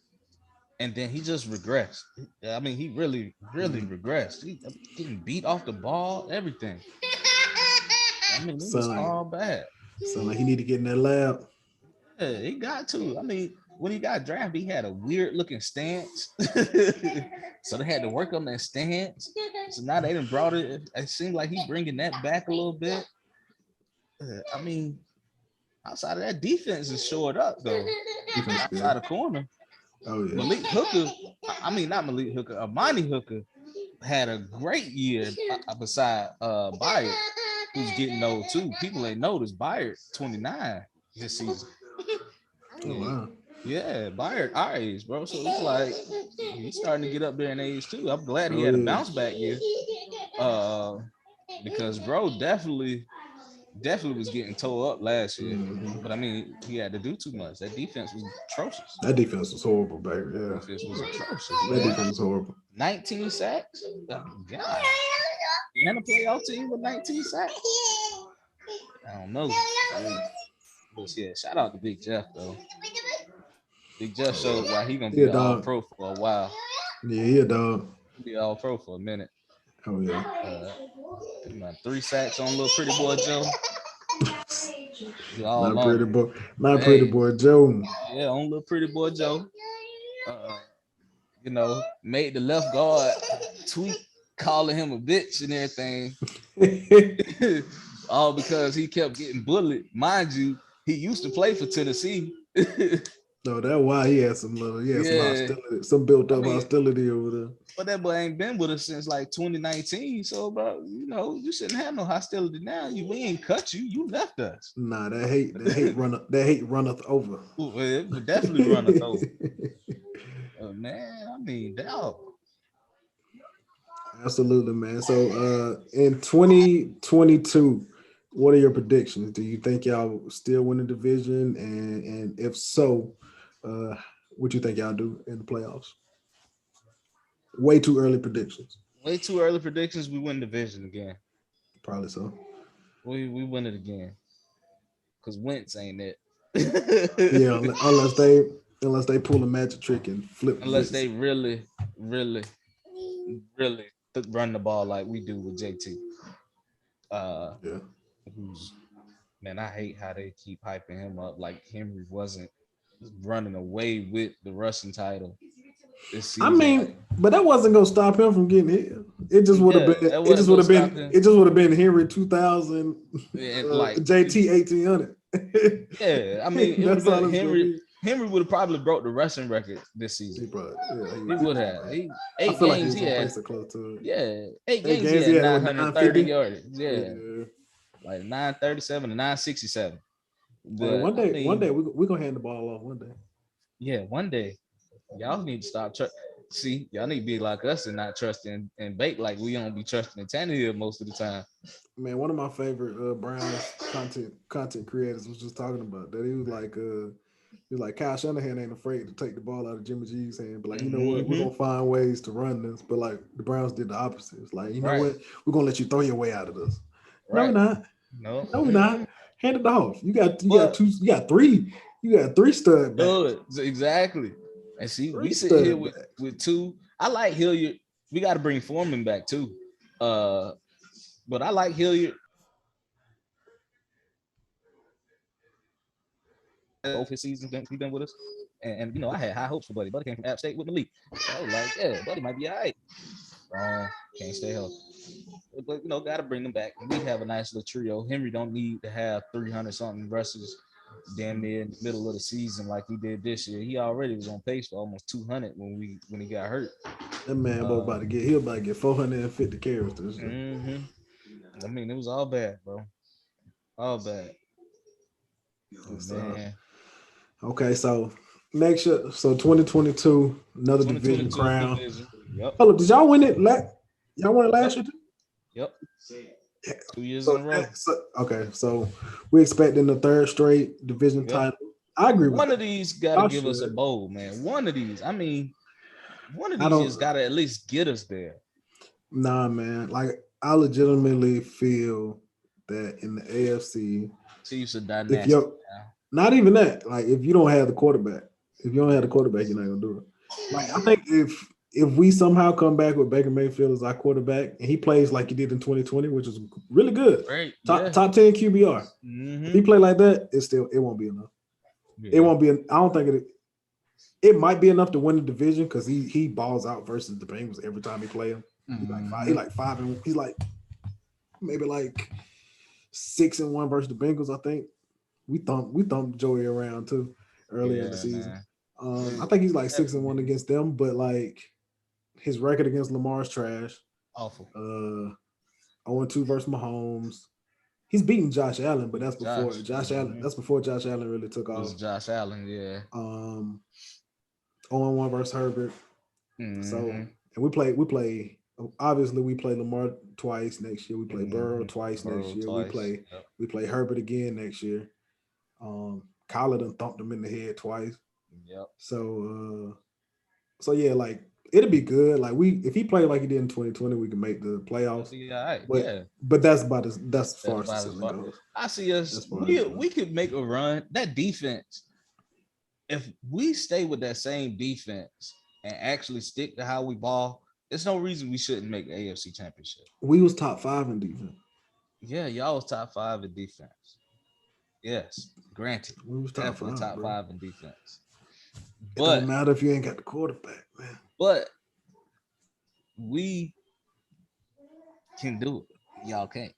and then he just regressed. I mean, he really regressed. He getting beat off the ball, everything. I mean, it was all bad. So like he need to get in that lab. Yeah, he got to. I mean, when he got drafted, he had a weird looking stance. So they had to work on that stance. So now they done brought it. It seemed like he bringing that back a little bit. I mean, outside of that, defense is shored up though. Outside the corner. Oh yeah. Malik Hooker. I mean, not Malik Hooker. Amani Hooker had a great year beside Byard, who's getting old too. People ain't noticed Byard 29 this season. Oh wow. Yeah, Byard our age, bro. So it's like he's starting to get up there in age too. I'm glad he had a bounce back year. Because bro definitely was getting towed up last year. But I mean, he had to do too much. That defense was atrocious. That defense was horrible, baby. Yeah. That defense was atrocious. That defense was horrible. 19 sacks? Oh, God. And a playoff team with 19 sacks? I don't know. But yeah, shout out to Big Jeff though. Big Jeff showed why he gonna be all pro for a while. Yeah, he a dog. He'll be all pro for a minute. Oh yeah. 3 sacks on little pretty boy Joe. Not pretty boy Joe. Yeah, on little pretty boy Joe. Made the left guard tweet calling him a bitch and everything. All because he kept getting bullied. Mind you, he used to play for Tennessee. No, that's why he had some some Yeah, hostility, some built I up mean, hostility over there. but that boy ain't been with us since like 2019. So, bro, you shouldn't have no hostility now. We ain't cut you. You left us. Nah, that hate runneth over. Ooh, it would definitely run us over. Man, I mean, dog. Absolutely, man. So in 2022, what are your predictions? Do you think y'all still win the division? And if so, uh, what you think y'all do in the playoffs? Way too early predictions. Way too early predictions. We win division again. Probably so. We win it again. Cause Wentz ain't it. Yeah, unless they pull a magic trick and flip Unless Vince. they really, really, really run the ball like we do with JT. Yeah. Who's man, I hate how they keep hyping him up like Henry wasn't running away with the rushing title this I season. mean, but that wasn't gonna stop him from getting hit. It just would have Yeah, been. that It just wasn't would gonna have stop been. him. It just would have been Henry 2000, And like JT 1800. yeah, I mean, it would have That's all been it's gonna Henry. be. Henry would have probably broke the rushing record this He season. probably, He would have. I Eight feel like he games was he gonna play had. so close to it. Yeah, eight Hey, games he games had he had with 930 950. yards. Yeah, Yeah. like 937 to 967. Hey, But I one day mean, we gonna hand the ball off one day. yeah, one day y'all need to stop. See, y'all need to be like us and not trusting and bake like we don't be trusting in Tannehill most of the time. Man, one of my favorite Browns content creators was just talking about that. He was like Kyle Shanahan ain't afraid to take the ball out of Jimmy G's hand, but like you know what, we're Mm-hmm. gonna find ways to run this. But like the Browns did the opposite. It's like you know Right, what, we're gonna let you throw your way out of this. No, we're right. not. No, No, we're not. Hand it off. You got but two. You got three stud backs. good, exactly. And see, we Three sitting here stud backs. with two. I like Hilliard. We got to bring Foreman back too. Uh, but I like Hilliard. Both his seasons he been with us, and I had high hopes for Buddy. Buddy came from App State with Malik, so I was like, yeah, Buddy might be all right. Can't stay healthy, but got to bring them back. And we have a nice little trio. Henry don't need to have 300 something rushes damn near in the middle of the season like he did this year. He already was on pace for almost 200 when he got hurt. That man about to get 450 carries this year. I mean, it was all bad, bro. All bad. Man. Okay, so next year, so 2022, another division crown. Yep. Hold up, did y'all win it? Y'all won it last year too? Yep. Yeah. 2 years in a row. So we expecting the third straight division title. I agree with one that. of these got to give us a bowl, man. One of these. I mean, one of these just got to at least get us there. Nah, man. Like, I legitimately feel that in the AFC, Chiefs are dynastic. Not even that. Like, if you don't have the quarterback, you're not gonna do it. Like, I think if we somehow come back with Baker Mayfield as our quarterback and he plays like he did in 2020, which is really good, right? Top 10 QBR. If he play like that, it won't be enough. Yeah. It won't be. I don't think it might be enough to win the division because he balls out versus the Bengals every time he play him. He's like 5 and he's like maybe like 6-1 versus the Bengals. I think we thumped Joey around too early in the season. I think he's like 6-1 against them, but like his record against Lamar's trash. Awful. 0-2 versus Mahomes. He's beating Josh Allen, but that's before Josh Allen. That's before Josh Allen really took off. It was Josh Allen, yeah. 0-1 versus Herbert. So and we play. Obviously, we play Lamar twice next year. We play Burrow twice next year. We play Herbert again next year. Kyler done thumped him in the head twice. Yep. So yeah, like it'll be good. Like if he played like he did in 2020, we can make the playoffs. Yeah, but that's as far as the ceiling goes. I see us. We could make a run. That defense, if we stay with that same defense and actually stick to how we ball, there's no reason we shouldn't make the AFC Championship. We was top 5 in defense. Yeah, y'all was top 5 in defense. Yes, granted. We was top 5 in defense. But it don't matter if you ain't got the quarterback, man. But we can do it. Y'all can't.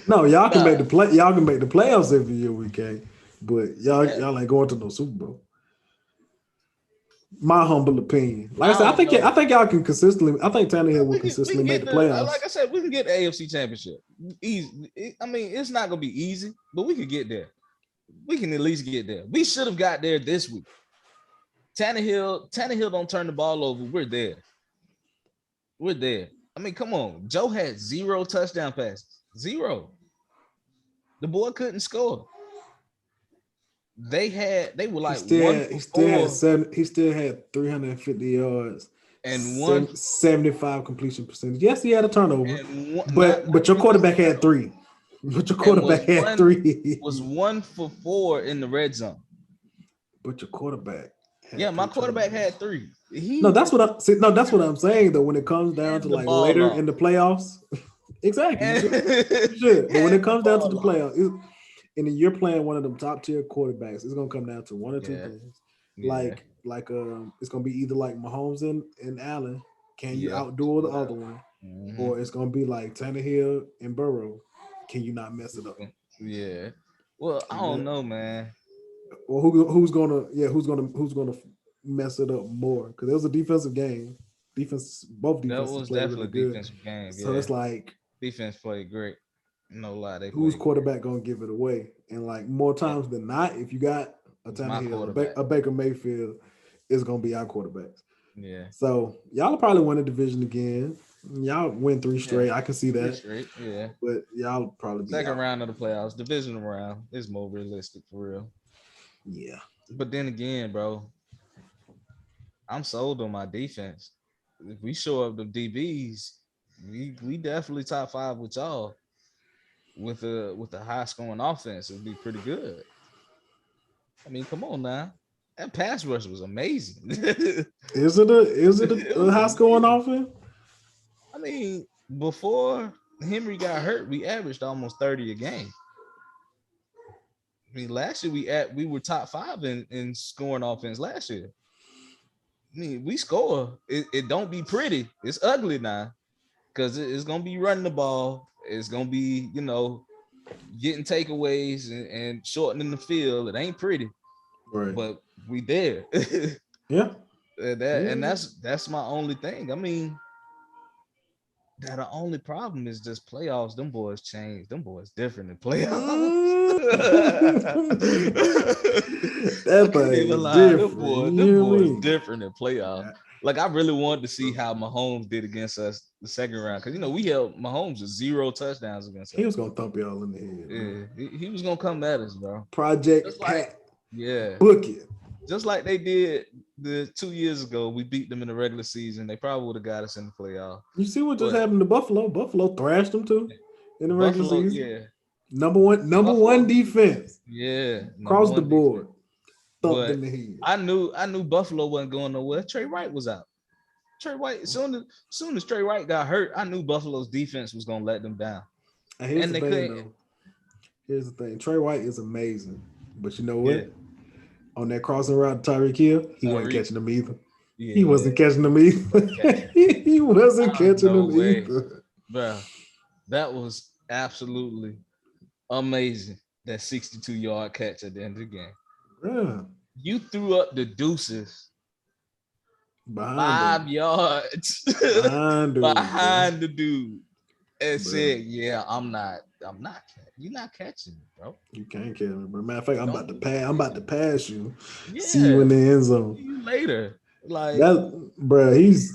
No, y'all can make the play. Y'all can make the playoffs every year. We can't. But y'all ain't going to no Super Bowl. My humble opinion. Like I said, I think y'all can consistently. I think Tannehill will consistently make the playoffs. Like I said, we can get the AFC Championship. Easy. I mean, it's not gonna be easy, but we can get there. We can at least get there. We should have got there this week. Tannehill don't turn the ball over. We're there. I mean, come on. Joe had 0 touchdown passes. 0. The boy couldn't score. They were like he still had 350 yards and 75 completion percentage. Yes, he had a turnover, but your quarterback had 3. But your quarterback had 3. Was 1 for 4 in the red zone. But your quarterback. My quarterback had 3. That's what I'm saying though. When it comes down to like later in the playoffs, exactly. You should. But when it comes down to the playoffs, and then you're playing one of them top tier quarterbacks, it's gonna come down to one or two things. Like it's gonna be either like Mahomes and Allen. Can you outdo the other one? Mm-hmm. Or it's gonna be like Tannehill and Burrow. Can you not mess it up? Yeah. Well, I don't know, man. Or who's gonna mess it up more? Because it was a defensive game. Both defenses. That was definitely really a defensive game. So it's like defense played great. No lie, who's quarterback gonna give it away? And like more times than not, if you got a Tannehill, a Baker Mayfield, it's gonna be our quarterbacks. Yeah. So y'all will probably win the division again. Y'all win 3 straight. I can see that. 3 straight, yeah. But y'all probably be second round of the playoffs, divisional round is more realistic for real. Yeah. But then again, bro, I'm sold on my defense. If we show up the DBs, we definitely top 5 with y'all. With a high scoring offense, it'd be pretty good. I mean, come on now. That pass rush was amazing. Is it a high scoring offense? I mean, before Henry got hurt, we averaged almost 30 a game. I mean, last year we were top 5 in scoring offense last year. I mean, we score. It don't be pretty. It's ugly now because it's gonna be running the ball. It's gonna be, getting takeaways and shortening the field. It ain't pretty, right? But we there. Yeah. And that's my only thing. I mean, the only problem is just playoffs. Them boys change. Them boys different in playoffs. That them boys different in playoffs. Yeah. Like I really wanted to see how Mahomes did against us the second round because we held Mahomes with 0 touchdowns against us. He was gonna thump y'all in the head. Yeah, he was gonna come at us, bro. Project Pat. Book it. Just like they did the 2 years ago, we beat them in the regular season. They probably would have got us in the playoff. You see what just happened to Buffalo? Buffalo thrashed them too in the regular season. Yeah. Number one defense. Yeah. Across the board. Thumped in the head. I knew Buffalo wasn't going nowhere. Trey Wright was out. Trey Wright, as soon as Trey Wright got hurt, I knew Buffalo's defense was gonna let them down. Here's the thing. Trey White is amazing. But you know what? Yeah. On that crossing route to Tyreek Hill, he wasn't catching them either. Yeah. He wasn't catching them either. He wasn't catching them either. Bro, that was absolutely amazing. That 62-yard catch at the end of the game. Yeah. You threw up the deuces behind 5 yards behind the dude and said, "Yeah, I'm not. You're not catching me, bro. You can't catch me, bro. Matter of fact, I'm about to pass you. Yeah. See you in the end zone. See you later." Like that, bro. He's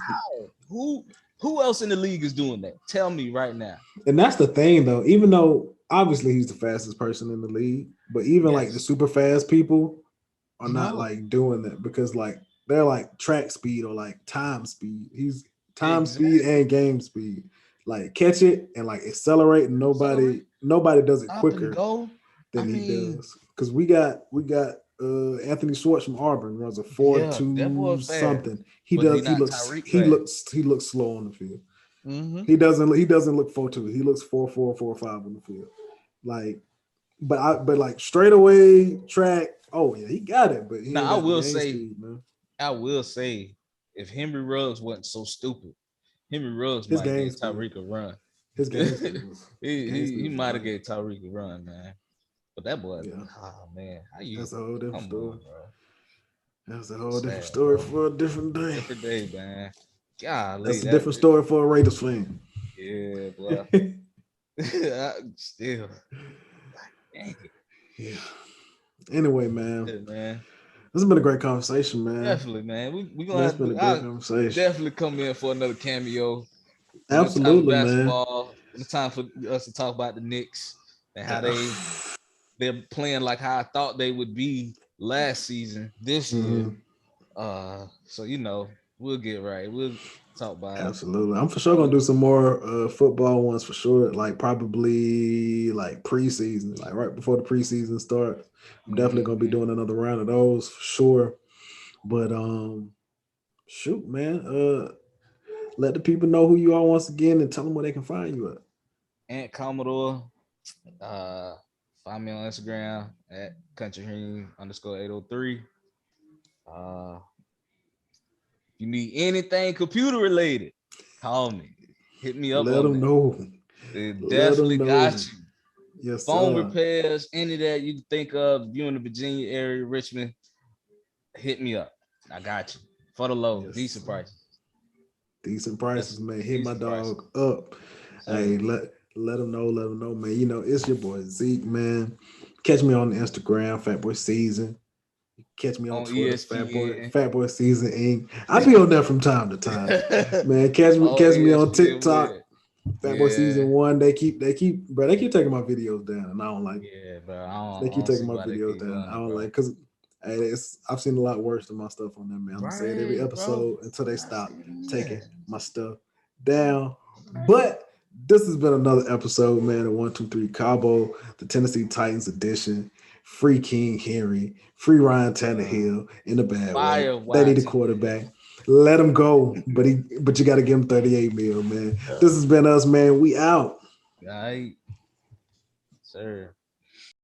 who else in the league is doing that? Tell me right now. And that's the thing, though. Even though obviously he's the fastest person in the league, but even like the super fast people are not like doing that because like they're like track speed or like time speed. He's time speed and game speed. Like catch it and like accelerate. And nobody does it quicker than he does. Because we got Anthony Schwartz from Auburn runs a 4.2 something. He looks slow on the field. Mm-hmm. He doesn't look 4.2. He looks 4.4, 4.5 on the field. Like, but like straight away track. Oh yeah, he got it. But now I will say, if Henry Ruggs wasn't so stupid, Henry Ruggs might give Tyreek a run. His game he might have gave Tyreek a run, man. But that boy, Yeah. oh man, how you That's a whole different come story. on, bro? That's a whole different Sad, story bro. for a different day. Different day, man. Golly, That's a that different story for a Raiders fan. yeah, boy. Still, dang it, Yeah. Anyway, man, yeah, man. this has been a great conversation, man. Definitely, man. We gonna Man, it's have to been do. a great I conversation. definitely come in for another cameo. One time for Absolutely, man. basketball. One time for us to talk about the Knicks and how they're playing like how I thought they would be last season, this year. Mhm. So we'll get right. We'll talk about Absolutely. I'm for sure gonna do some more football ones for sure. Like probably like preseason, like right before the preseason starts. I'm definitely gonna be Mhm. doing another round of those for sure. But shoot, man. Let the people know who you are once again and tell them where they can find you at. Ant Commodore. Uh, find me on Instagram at countryheen_803. Uh, if you need anything computer related, call me. Hit me up Let on them that. know. They Let them definitely got know. you. Yes, Phone sir. repairs, any that you can think of, if you're in the Virginia area, Richmond, hit me up. I got you. For the low, Yes, decent sir. prices. Decent prices, That's man. Hit my decent prices. dog up. Sir. Hey, let them know. Let them know, man. You know it's your boy Zeke, man. Catch me on Instagram, Fat Boy Season. Catch me on On Twitter, Fat Boy ESPN. Season Inc. I be on there from time to time, man. Oh, Catch me on ESPN TikTok, with. Fat Boy Season Yeah. 1. They keep taking my videos down, and I don't like. Yeah, bro. They I keep don't taking see my why they videos keep down. doing I it, don't bro. like because I've seen a lot worse than my stuff on there, man. I'm gonna say it every Right, bro. episode until they I stop see taking that. my stuff down. But this has been another episode, man, of 123 Cabo, the Tennessee Titans edition. Free King Henry, free Ryan Tannehill in a bad way. Fire They need a Washington. quarterback. Let him go, but you got to give him 38 mil, man. This has been us, man. We out. Right, sir.